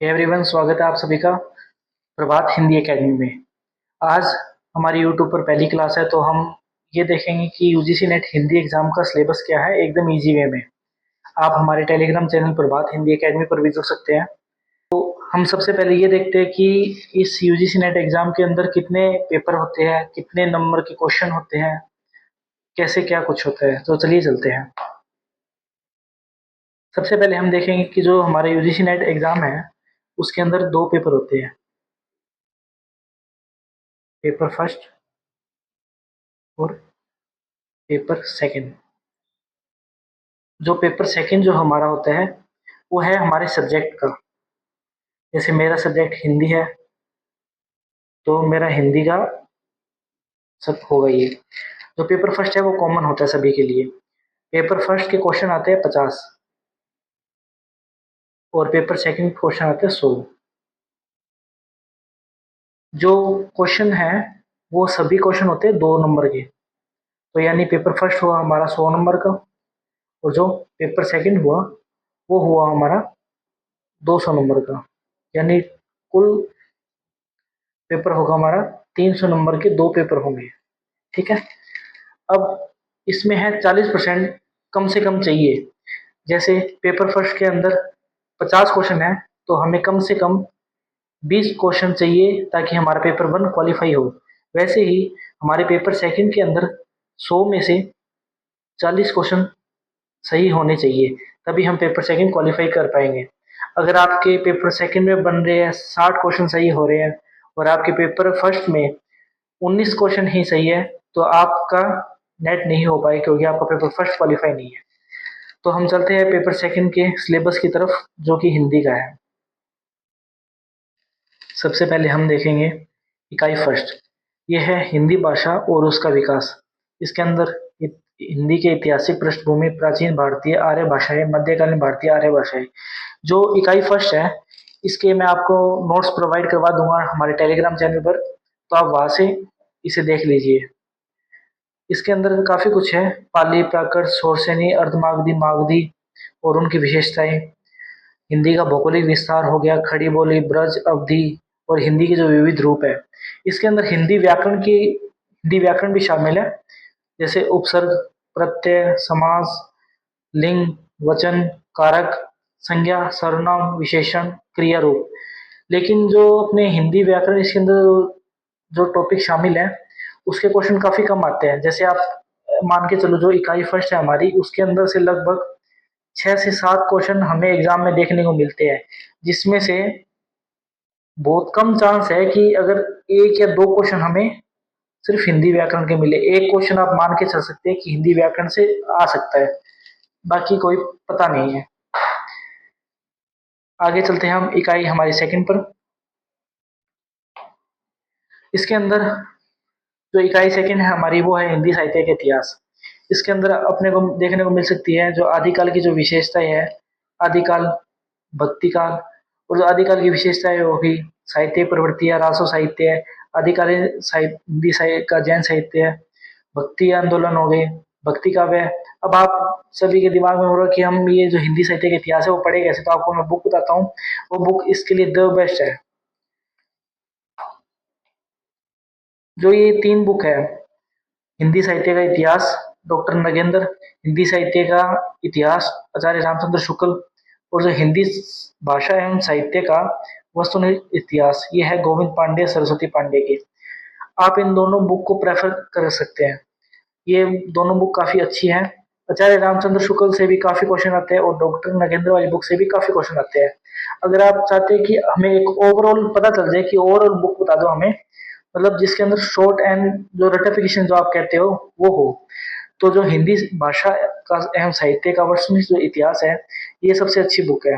Everyone, स्वागत है आप सभी का प्रभात हिंदी एकेडमी में। आज हमारी यूट्यूब पर पहली क्लास है, तो हम ये देखेंगे कि यूजीसी नेट हिंदी एग्जाम का सिलेबस क्या है एकदम इजी वे में। आप हमारे टेलीग्राम चैनल प्रभात हिंदी एकेडमी पर भी जुड़ सकते हैं। हम सबसे पहले ये देखते हैं कि इस यूजीसी नेट एग्जाम के अंदर कितने पेपर होते हैं, कितने नंबर के क्वेश्चन होते हैं, कैसे क्या कुछ होता है। तो चलिए चलते हैं। सबसे पहले हम देखेंगे कि जो हमारा यूजीसी नेट एग्जाम है उसके अंदर दो पेपर होते हैं, पेपर फर्स्ट और पेपर सेकंड। जो पेपर सेकंड जो हमारा होता है वो है हमारे सब्जेक्ट का। जैसे मेरा सब्जेक्ट हिंदी है, तो मेरा हिंदी का सब होगा ये। जो पेपर फर्स्ट है वो कॉमन होता है सभी के लिए। पेपर फर्स्ट के क्वेश्चन आते हैं 50 और पेपर सेकंड के क्वेश्चन आते हैं 100। जो क्वेश्चन है वो सभी क्वेश्चन होते हैं 2 नंबर के। तो यानी पेपर फर्स्ट हुआ हमारा 100 नंबर का, और जो पेपर सेकंड हुआ वो हुआ हमारा 200 नंबर का। यानी कुल पेपर होगा हमारा 300 नंबर के, 2 पेपर होंगे। ठीक है। अब इसमें है 40% कम से कम चाहिए। जैसे पेपर फर्स्ट के अंदर 50 क्वेश्चन है, तो हमें कम से कम 20 क्वेश्चन चाहिए ताकि हमारा पेपर 1 क्वालिफाई हो। वैसे ही हमारे पेपर सेकंड के अंदर 100 में से 40 क्वेश्चन सही होने चाहिए, तभी हम पेपर सेकंड क्वालिफाई कर पाएंगे। अगर आपके पेपर सेकंड में बन रहे हैं 60 क्वेश्चन सही हो रहे हैं और आपके पेपर फर्स्ट में 19 क्वेश्चन ही सही है, तो आपका नेट नहीं हो पाए, क्योंकि आपका पेपर फर्स्ट क्वालिफाई नहीं है। तो हम चलते हैं पेपर सेकंड के सिलेबस की तरफ, जो कि हिंदी का है। सबसे पहले हम देखेंगे इकाई फर्स्ट। ये है हिंदी भाषा और उसका विकास। इसके अंदर हिंदी के ऐतिहासिक पृष्ठभूमि, प्राचीन भारतीय आर्य भाषाएं, मध्यकालीन भारतीय आर्य भाषाएं। जो इकाई फर्स्ट है इसके मैं आपको नोट्स प्रोवाइड करवा दूंगा हमारे टेलीग्राम चैनल पर, तो आप वहां से इसे देख लीजिए। इसके अंदर काफी कुछ है, पाली, प्राकृत, शोरसेनी, अर्धमागधी, मागधी और उनकी विशेषताएं। हिंदी का भौगोलिक विस्तार हो गया, खड़ी बोली, ब्रज, अवधि और हिंदी के जो विविध रूप है। इसके अंदर हिंदी व्याकरण भी शामिल है। जैसे उपसर्ग, प्रत्यय, समास, लिंग, वचन, कारक, संज्ञा, सर्वनाम, विशेषण, क्रिया रूप। लेकिन जो अपने हिंदी व्याकरण, इसके अंदर जो टॉपिक शामिल है उसके क्वेश्चन काफी कम आते हैं। जैसे आप मान के चलो, जो इकाई फर्स्ट है हमारी, उसके अंदर से लगभग 6 से 7 क्वेश्चन हमें एग्जाम में देखने को मिलते हैं, जिसमें से बहुत कम चांस है कि अगर 1 या 2 क्वेश्चन हमें सिर्फ हिंदी व्याकरण के मिले। एक क्वेश्चन आप मान के चल सकते हैं कि हिंदी व्याकरण से आ सकता है, बाकी कोई पता नहीं है। आगे चलते हैं हम इकाई हमारी सेकंड पर। इसके अंदर जो इकाई सेकंड है हमारी वो है हिंदी साहित्य के इतिहास। इसके अंदर अपने को देखने को मिल सकती है जो आदिकाल की जो विशेषताएं है, आदिकाल, भक्ति काल। और जो आदिकाल की विशेषताएं होगी, साहित्य प्रवृत्ति या रासो साहित्य है, आदिकालीन हिंदी साहित्य का जैन साहित्य है, भक्ति आंदोलन हो गए, भक्ति काव्य है। अब आप सभी के दिमाग में होगा कि हम ये जो हिंदी साहित्य का इतिहास है वो पढ़े कैसे, तो आपको मैं बुक बताता हूँ। वो बुक इसके लिए द बेस्ट है। जो ये 3 बुक है, हिंदी साहित्य का इतिहास डॉक्टर नगेंद्र, हिंदी साहित्य का इतिहास आचार्य रामचंद्र शुक्ल, और जो हिंदी भाषा एवं साहित्य का वस्तुनिष्ठ इतिहास, ये है गोविंद पांडे, सरस्वती पांडे के। आप इन दोनों बुक को प्रेफर कर सकते हैं। ये दोनों बुक काफी अच्छी हैं। आचार्य रामचंद्र शुक्ल से भी काफी क्वेश्चन आते हैं और डॉक्टर नगेंद्र वाली बुक से भी काफी क्वेश्चन आते हैं। अगर आप चाहते हैं कि हमें एक ओवरऑल पता चल जाए कि ओवरऑल बुक बता दो हमें, मतलब जिसके अंदर शॉर्ट एंड जो रटिफिकेशन जो आप कहते हो वो हो, तो जो हिंदी भाषा का एवं साहित्य का वस्तुनिष्ठ जो इतिहास है, ये सबसे अच्छी बुक है।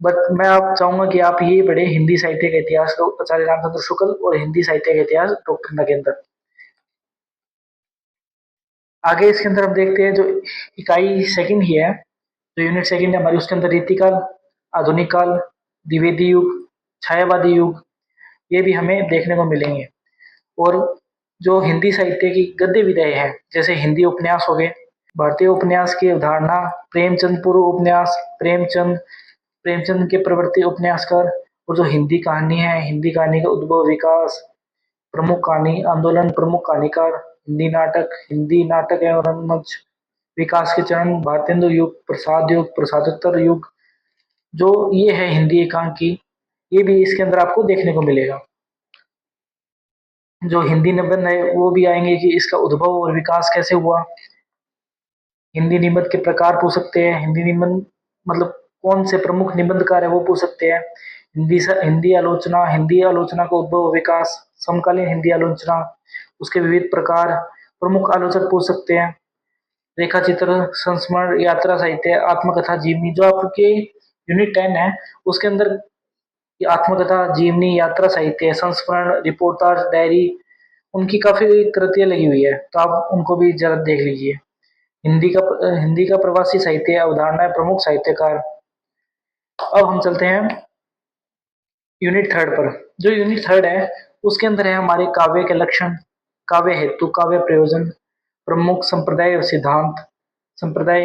बट मैं आप चाहूंगा कि आप ये पढ़े, हिंदी साहित्य का इतिहास तो आचार्य रामचंद्र शुक्ल और हिंदी साहित्य का इतिहास डॉक्टर नगेंद्र। आगे इसके अंदर हम देखते हैं जो इकाई सेकंड ही है, जो यूनिट सेकंड है हमारी, उसके अंदर रीतिकाल, आधुनिक काल, द्विवेदी युग, छायावादी युग, ये भी हमें देखने को मिलेंगे। और जो हिंदी साहित्य की गद्य विधाएं हैं, जैसे हिंदी उपन्यास हो गए, भारतीय उपन्यास की अवधारणा, प्रेमचंद पूर्व उपन्यास, प्रेमचंद, प्रेमचंद के प्रवृत्ति उपन्यासकार, और जो हिंदी कहानी है, हिंदी कहानी का उद्भव विकास, प्रमुख कहानी आंदोलन, प्रमुख कहानीकार, हिंदी नाटक एवं रंगमंच विकास के चरण, भारतेंदु युग, प्रसादोत्तर युग, जो ये है हिंदी एकांकी, ये भी इसके अंदर आपको देखने को मिलेगा। जो हिंदी निबंध है वो भी आएंगे कि इसका उद्भव और विकास कैसे हुआ। हिंदी निबंध के प्रकार पूछ सकते हैं, हिंदी निबंध मतलब कौन से प्रमुख निबंधकार है वो पूछ सकते हैं। हिंदी आलोचना का उद्भव विकास, समकालीन हिंदी आलोचना, उसके विविध प्रकार, प्रमुख आलोचक पूछ सकते हैं। रेखा चित्र, संस्मरण, यात्रा साहित्य, आत्मकथा, जीवनी, जो आपके यूनिट 10 है उसके अंदर आत्मकथा, जीवनी, यात्रा साहित्य, संस्मरण, रिपोर्टाज, डायरी, उनकी काफी कृतियां लगी हुई है, तो आप उनको भी जरा देख लीजिए। हिंदी का प्रवासी साहित्य, अवधारणा, प्रमुख साहित्यकार। अब हम चलते हैं यूनिट 3 पर। जो यूनिट 3 है उसके अंदर है हमारे काव्य के लक्षण, काव्य हेतु, काव्य प्रयोजन, प्रमुख संप्रदाय और सिद्धांत, संप्रदाय,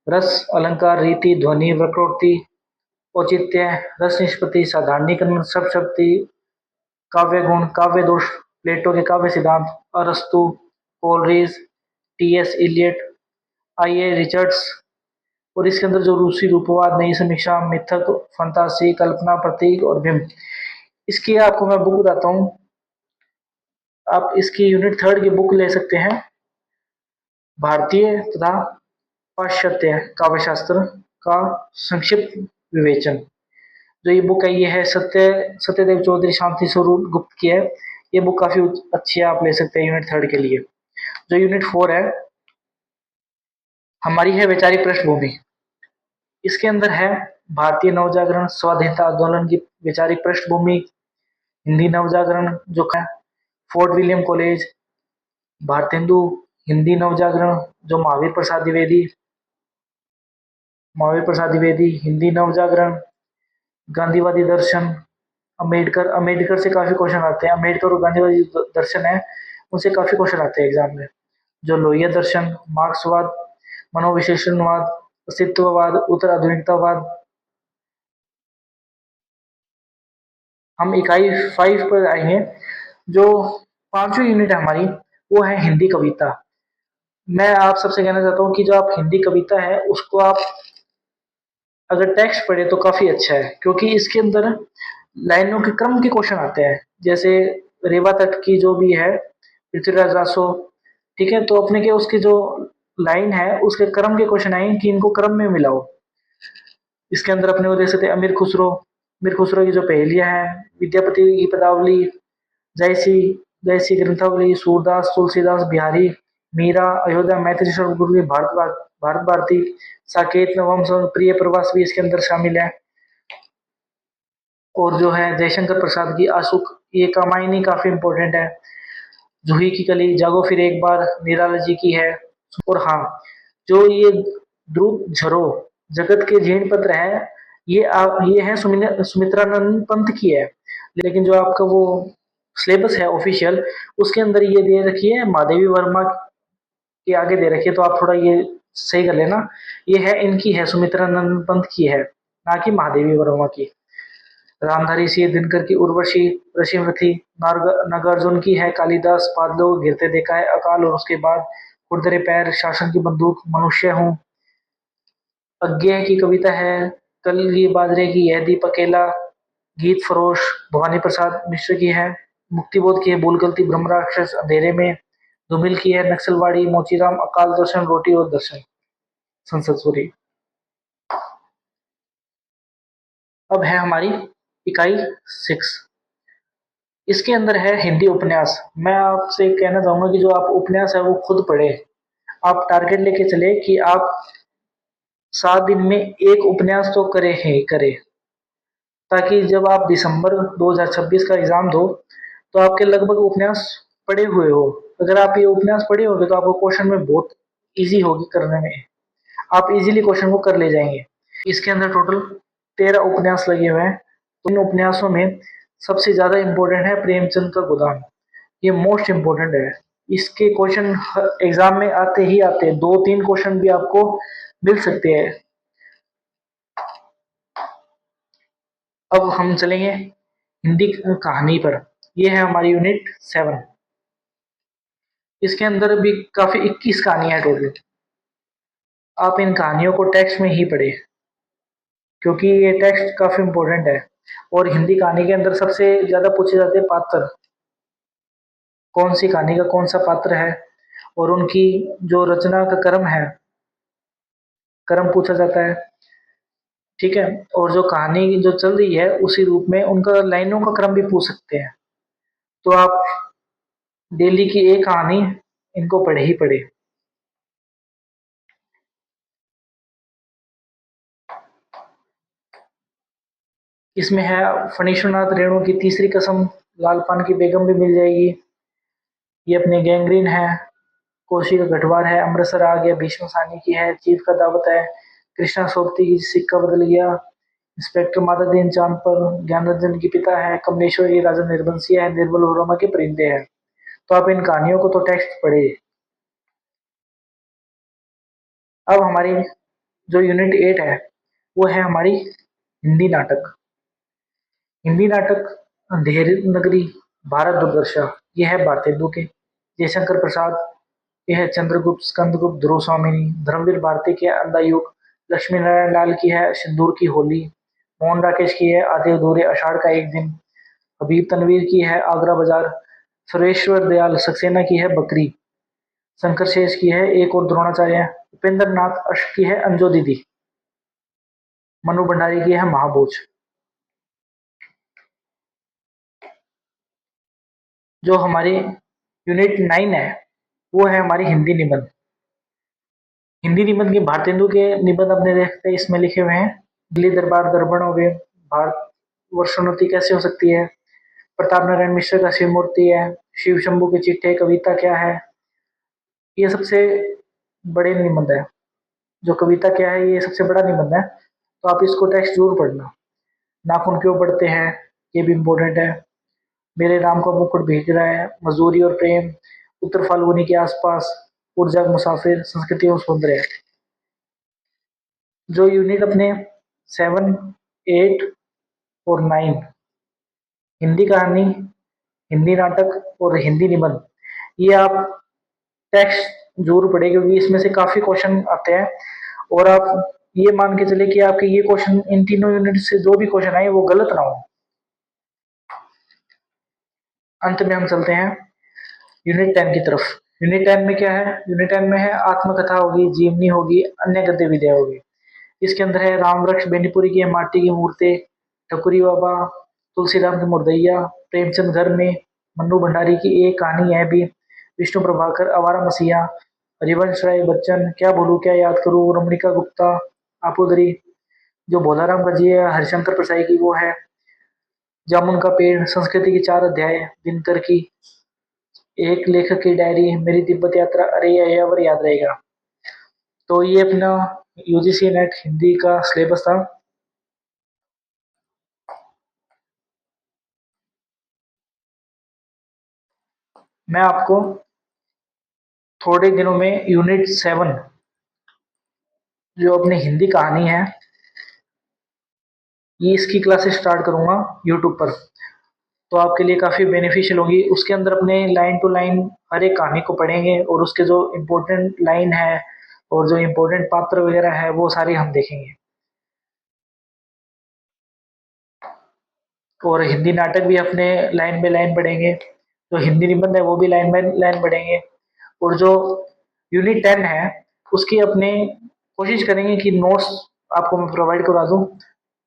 रस, अलंकार, रीति, ध्वनि, वक्रोक्ति, औचित्य, रस निष्पत्ति, साधारणीकरण, शब्द, काव्य गुण, काव्य दोष, प्लेटो के काव्य सिद्धांत, अरस्तु, Coleridge, T S. Eliot, I A. Richards, और इसके अंदर जो रूसी रूपवाद, नई समीक्षा, मिथक, फंतासी, कल्पना, प्रतीक और बिंब। इसकी आपको मैं बुक बताता हूँ, आप इसकी यूनिट 3 की बुक ले सकते हैं, भारतीय तथा पाश्चात्य काव्यशास्त्र का संक्षिप्त विवेचन। जो ये बुक है ये है सत्यदेव चौधरी शांति स्वरूप गुप्त की है। ये बुक काफी अच्छी है, आप ले सकते हैं यूनिट 3 के लिए। जो यूनिट 4 है हमारी है वैचारिक पृष्ठभूमि। इसके अंदर है भारतीय नवजागरण, स्वाधीनता आंदोलन की वैचारिक पृष्ठभूमि, हिंदी नवजागरण जो है Fort William College, Bharatendu Hindi नवजागरण जो महावीर प्रसाद द्विवेदी, हिंदी नवजागरण, गांधीवादी दर्शन, अम्बेडकर से काफी क्वेश्चन आते हैं। अम्बेडकर और गांधीवादी दर्शन है उनसे काफी क्वेश्चन आते हैं एग्जाम में। जो लोहिया दर्शन, मार्क्सवाद, मनोविशेषणवाद, अस्तित्ववाद, उत्तर आधुनिकतावाद। हम इकाई 5 पर आएंगे। जो 5वीं यूनिट है हमारी वो है हिंदी कविता। मैं आप सबसे कहना चाहता हूँ कि जो आप हिंदी कविता है उसको आप अगर टेक्स्ट पढ़े तो काफी अच्छा है, क्योंकि इसके अंदर लाइनों के क्रम के क्वेश्चन आते हैं। जैसे रेवा तट की जो भी है पृथ्वीराज रासो, ठीक है, तो अपने के उसकी जो लाइन है उसके क्रम के क्वेश्चन आएंगे कि इनको क्रम में मिलाओ। इसके अंदर अपने को देख सकते हैं अमीर खुसरो की जो पहेलियां हैं, विद्यापति की पदावली, जयसी जयसी ग्रंथावली, सूरदास, तुलसीदास, बिहारी, मीरा, अयोध्या, मैत्री शरण गुरु की भारत भारती, साकेत, नवम, प्रिय प्रवास भी इसके अंदर शामिल है। और जो है जयशंकर प्रसाद की आशुक, ये कामायनी काफी इंपॉर्टेंट है। जूही की कली, जागो फिर एक बार, निराला जी की है। और हाँ, जो ये ध्रुव झरो जगत के जीर्ण पत्र है, ये है सुमित्रानंद पंत की है। लेकिन जो आपका वो सिलेबस है ऑफिशियल उसके अंदर ये दे रखी है महादेवी वर्मा के आगे दे रखी है, तो आप थोड़ा ये सही कर लेना। ये है इनकी है, सुमित्रानंद पंत की है, ना कि महादेवी वर्मा की। रामधारी सिंह दिनकर की उर्वशी, ऋषिमती, नागार्जुन की है कालिदास, बादलों गिरते देखा है अकाल, और उसके बाद खुरदरे पैर, शासन की बंदूक, मनुष्य हूँ, अज्ञेय की कविता है, कलगी बाजरे की, यह दीप अकेला, गीत फरोश भवानी प्रसाद मिश्र की है, मुक्तिबोध की है, भूल गलती, ब्रह्म राक्षस, अंधेरे में, धूमिल की है, नक्सलवाड़ी, मोचीराम, अकाल दर्शन, रोटी और दर्शन, संसद सूरी। अब है हमारी इकाई 6। इसके अंदर है हिंदी उपन्यास। मैं आपसे कहना चाहूंगा कि जो आप उपन्यास है वो खुद पढ़े। आप टारगेट लेके चले कि आप 7 दिन में एक उपन्यास तो करे ही करे, ताकि जब आप दिसंबर 2026 का एग्जाम दो तो आपके लगभग उपन्यास पढ़े हुए हो। अगर आप ये उपन्यास पढ़े होंगे तो आपको क्वेश्चन में बहुत इजी होगी करने में, आप इजीली क्वेश्चन को कर ले जाएंगे। इसके अंदर टोटल 13 उपन्यास लगे हुए हैं। तो इन उपन्यासों में सबसे ज्यादा इम्पोर्टेंट है प्रेमचंद का गोदान, ये मोस्ट इम्पोर्टेंट है। इसके क्वेश्चन एग्जाम में आते ही आते हैं, 2-3 क्वेश्चन भी आपको मिल सकते हैं। अब हम चलेंगे हिंदी कहानी पर। ये है हमारी यूनिट 7। इसके अंदर भी काफी 21 कहानियां हैं टोटल। आप इन कहानियों को टेक्स्ट में ही पढ़े, क्योंकि ये टेक्स्ट काफी इम्पोर्टेंट है। और हिंदी कहानी के अंदर सबसे ज्यादा पूछे जाते हैं पात्र, कौन सी कहानी का कौन सा पात्र है, और उनकी जो रचना का क्रम है, क्रम पूछा जाता है। ठीक है। और जो कहानी जो चल रही है उसी रूप में उनका लाइनों का क्रम भी पूछ सकते हैं। तो आप डेली की एक कहानी इनको पढ़े ही पढ़े। इसमें है फणीश्वरनाथ रेणु की तीसरी कसम, लाल पान की बेगम भी मिल जाएगी। ये अपने गैंग्रीन है, कोशी का गठवार है, अमृतसर आ गया, भीष्म सानी की है, चीफ का दावत है, कृष्णा सोबती की सिक्का बदल गया, इंस्पेक्टर माधवदीन चांद पर, ज्ञानरंजन की पिता है, कमलेश्वर की राजा निर्बंसिया है, निर्मल वर्मा के परिंदे हैं। तो आप इन कहानियों को तो टेक्स्ट पढ़े। अब हमारी जो यूनिट 8 है वो है हमारी हिंदी नाटक। हिंदी नाटक अंधेरी नगरी, भारत दुर्दशा, ये है भारतेंदु के, जयशंकर प्रसाद ये है चंद्रगुप्त, स्कंदगुप्त, ध्रुव स्वामिनी, धर्मवीर भारती की अंधा युग, लक्ष्मी नारायण लाल की है सिंदूर की होली, मोहन राकेश की है आधे अधूरे आषाढ़ का एक दिन, हबीब तनवीर की है आगरा बाजार, सुरेश्वर दयाल सक्सेना की है बकरी, शंकर शेष की है एक और द्रोणाचार्य, उपेंद्र नाथ अश्क की है अंजो दीदी, मनु भंडारी की है महाभोज। जो हमारी यूनिट 9 है वो है हमारी हिंदी निबंध। हिंदी निबंध के भारतेंदु के निबंध अपने देखते हैं, इसमें लिखे हुए हैं। दिल्ली दरबार दर्पण हो गए, भारत वर्षोन्नति कैसे हो सकती है, प्रताप नारायण मिश्र का शिव मूर्ति है, शिव शंभू के चिट्ठे कविता क्या है। ये सबसे बड़े निबंध है। जो कविता क्या है ये सबसे बड़ा निबंध है, तो आप इसको टेक्स्ट जरूर पढ़ना। नाखून क्यों बढ़ते हैं, ये भी इम्पोर्टेंट है। मेरे राम का मुकुट भीग रहा है, मजदूरी और प्रेम, उत्तर फाल्गुनी के आसपास, ऊर्जा मुसाफिर, संस्कृति और सौंदर्य। जो यूनिट अपने 7, 8 और 9 हिंदी कहानी, हिंदी नाटक और हिंदी निबंध, ये आप टेक्स्ट जरूर पढ़े, क्योंकि इसमें से काफी क्वेश्चन आते हैं। और आप ये मान के चले कि आपके ये क्वेश्चन इन तीनों यूनिट से जो भी क्वेश्चन आए वो गलत ना हो। अंत में हम चलते हैं यूनिट 10 की तरफ। यूनिट 10 में क्या है, यूनिट 10 में है आत्मकथा होगी, जीवनी होगी, अन्य गद्य विद्या होगी। इसके अंदर है राम वृक्ष बेनीपुरी की है माटी की मूर्तें, ठकुरी बाबा, तुलसीराम की मुर्दैया, प्रेमचंद घर में, मन्नू भंडारी की एक कहानी है भी, विष्णु प्रभाकर आवारा मसीहा, हरिवंश राय बच्चन, क्या बोलूं क्या याद करूं, रमणिका गुप्ता, आपोदरी, जो भोलाराम का जी है हरिशंकर प्रसाई की वो है, जामुन का पेड़, संस्कृति की 4 अध्याय, दिनकर की, एक लेखक की डायरी, मेरी तिब्बत यात्रा, अरे ये यावर याद रहेगा। तो ये अपना यूजीसी नेट हिंदी का सिलेबस था। मैं आपको थोड़े दिनों में यूनिट 7 जो अपनी हिंदी कहानी है ये इसकी क्लासेस स्टार्ट करूंगा यूट्यूब पर। तो आपके लिए काफ़ी बेनिफिशियल होगी। उसके अंदर अपने लाइन टू लाइन हर एक कहानी को पढ़ेंगे, और उसके जो इम्पोर्टेंट लाइन है और जो इम्पोर्टेंट पात्र वगैरह है वो सारी हम देखेंगे। और हिंदी नाटक भी अपने लाइन बाय लाइन पढ़ेंगे, जो हिंदी निबंध है वो भी लाइन बाय लाइन पढ़ेंगे। और जो यूनिट 10 है उसकी अपने कोशिश करेंगे कि नोट्स आपको मैं प्रोवाइड करवा दूं।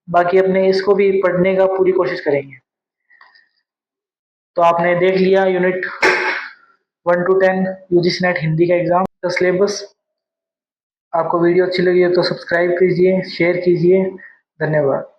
बाकी अपने इसको भी पढ़ने का पूरी कोशिश करेंगे। तो आपने देख लिया unit 1 to 10 UGC net Hindi का एग्जाम का सिलेबस। आपको वीडियो अच्छी लगी हो तो सब्सक्राइब कीजिए, शेयर कीजिए। धन्यवाद।